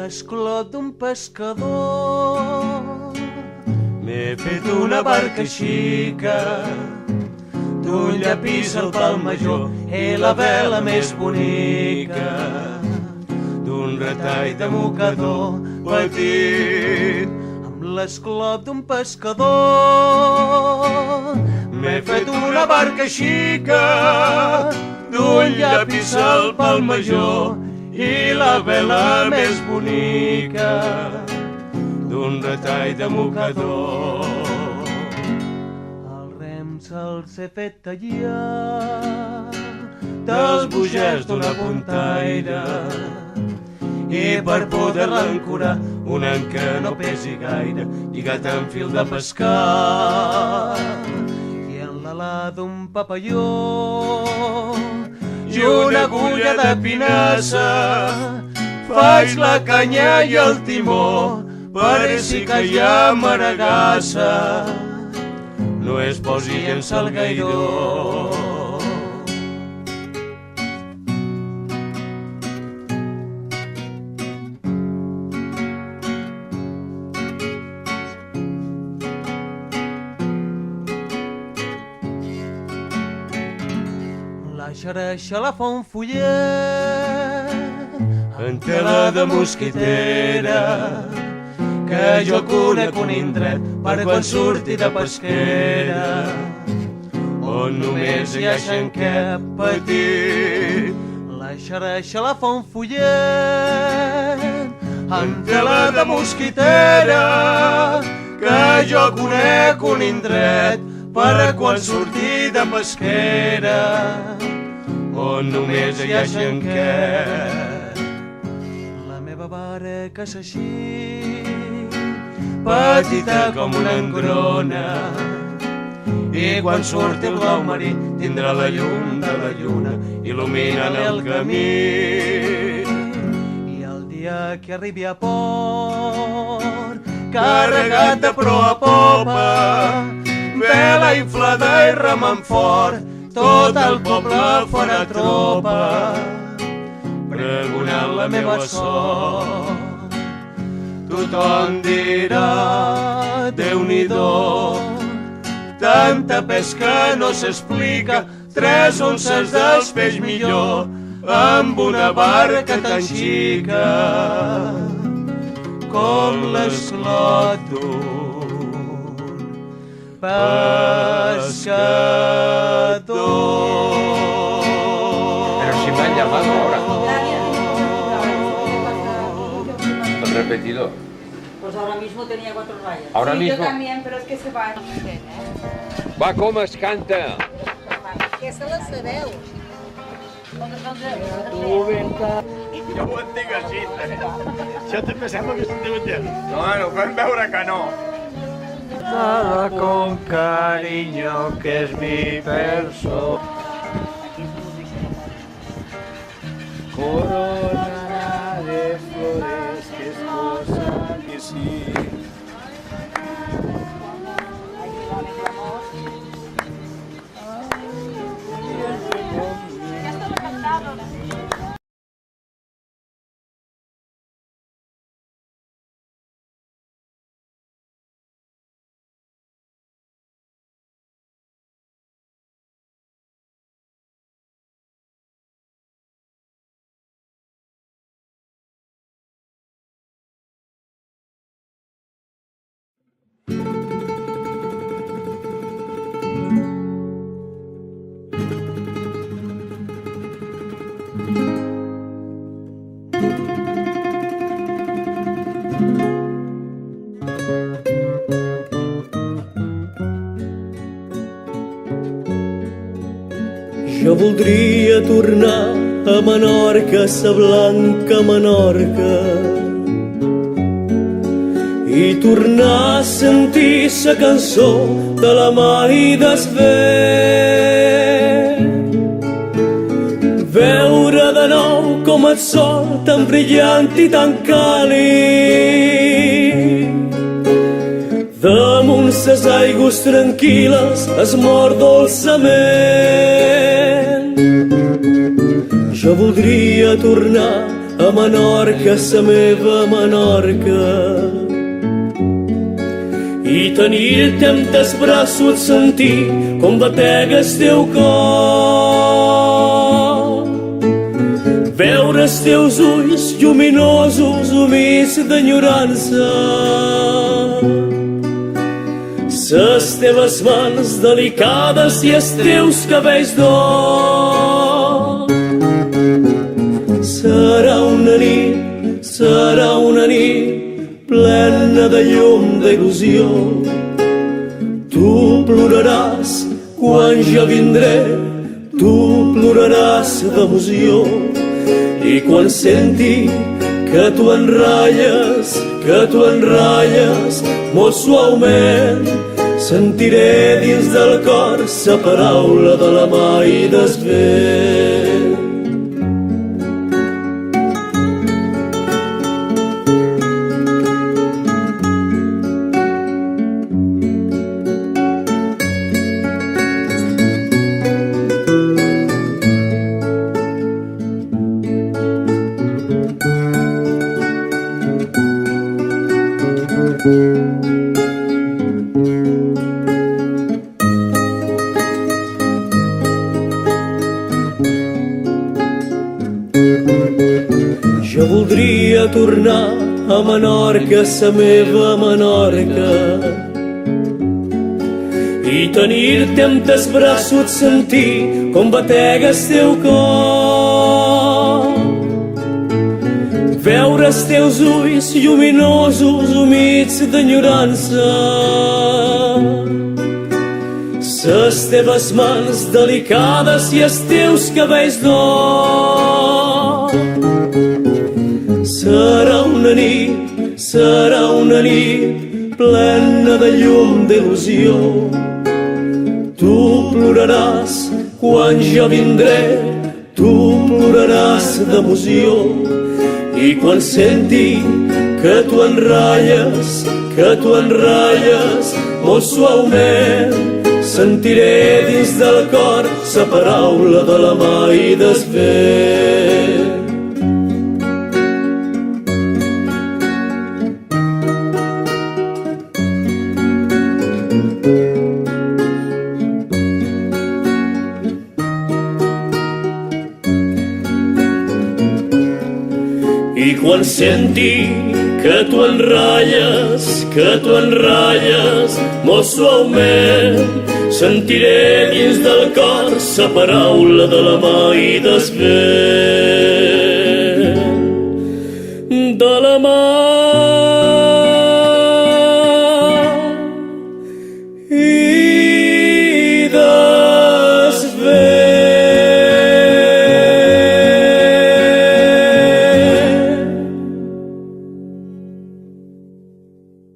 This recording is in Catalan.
l'esclot d'un pescador. M'he fet una barca xica, d'un llapis al pal major i la vela més bonica, d'un retall de mocador petit, amb l'esclop d'un pescador. M'he fet una barca xica, d'un llapis al pal major i la vela més bonica, d'un retall de mocador. Els rems els he fet tallar dels bugers d'una puntaire, i per poder-la ancorar un any que no pesi gaire, lligat amb fil de pescar, i en l'ala d'un papalló i una agulla de pinassa faig la canya i el timó per si que hi ha maragassa no es posi en salgaidor. La xarxa la fa un fullet en tela de mosquitera, que jo conec un indret per quan surti de pesquera, on només hi ha xanquet petit. La xarxa la fa un fullet en tela de mosquitera, que jo conec un indret per quan surti de pesquera, on només hi ha xanquet. La meva barca és així, petita com una engrona, i quan surti el blau marí tindrà la llum de la lluna il·luminant el camí. I el dia que arribi a port, carregat de proa a popa, vela inflada i remant fort, tot el poble fora tropa, pregonant la meva sort. Tothom dirà, Déu-n'hi-do, tanta pesca no s'explica, 3 onces dels peix millor, amb una barca tan xica, com l'esclot d'un pescador. Pero si me han llamado ahora. El repetidor. Pues ahora mismo tenía 4 rayas. Ahora sí, mismo. Yo también, pero es que se va. Va, com es canta? Aquesta la sabeu. Jo ho entenc així, Això també sembla que s'ho entén. No, fem veure que no. Nada con cariño que es mi persona. Corona de flores que es cosa que sí. Jo voldria tornar a Menorca, sa blanca Menorca, i tornar a sentir sa cançó de la mai desver. Veure de nou com el sol tan brillant i tan càlid damunt ses aigües tranquil·les es mor dolçament. Jo voldria tornar a Menorca, sa meva Menorca. I tenir-te en tes braços, sentir com batega el teu cor, veure els teus ulls lluminosos, humits d'enyorança, ses teves mans delicades i els teus cabells d'or. Serà una nit plena de llum, d'il·lusió. Tu ploraràs quan jo vindré, tu ploraràs d'emoció. I quan senti que tu enratlles, molt suaument, sentiré dins del cor sa paraula de la mà i del vent. Jo voldria tornar a Menorca, sa meva Menorca, i tenir-te en tes braços, sentir com batega el teu cor, veure els teus ulls lluminosos, humits d'enyorança, ses teves mans delicades i els teus cabells d'or. Serà una nit plena de llum, d'il·lusió. Tu ploraràs quan jo vindré, tu ploraràs d'emoció. I quan senti que tu enratlles, molt suaument, sentiré dins del cor sa paraula de la mà i del vent. I quan senti que tu enratlles, molt suaument, sentiré dins del cor sa paraula de la mà i del vent. De la mà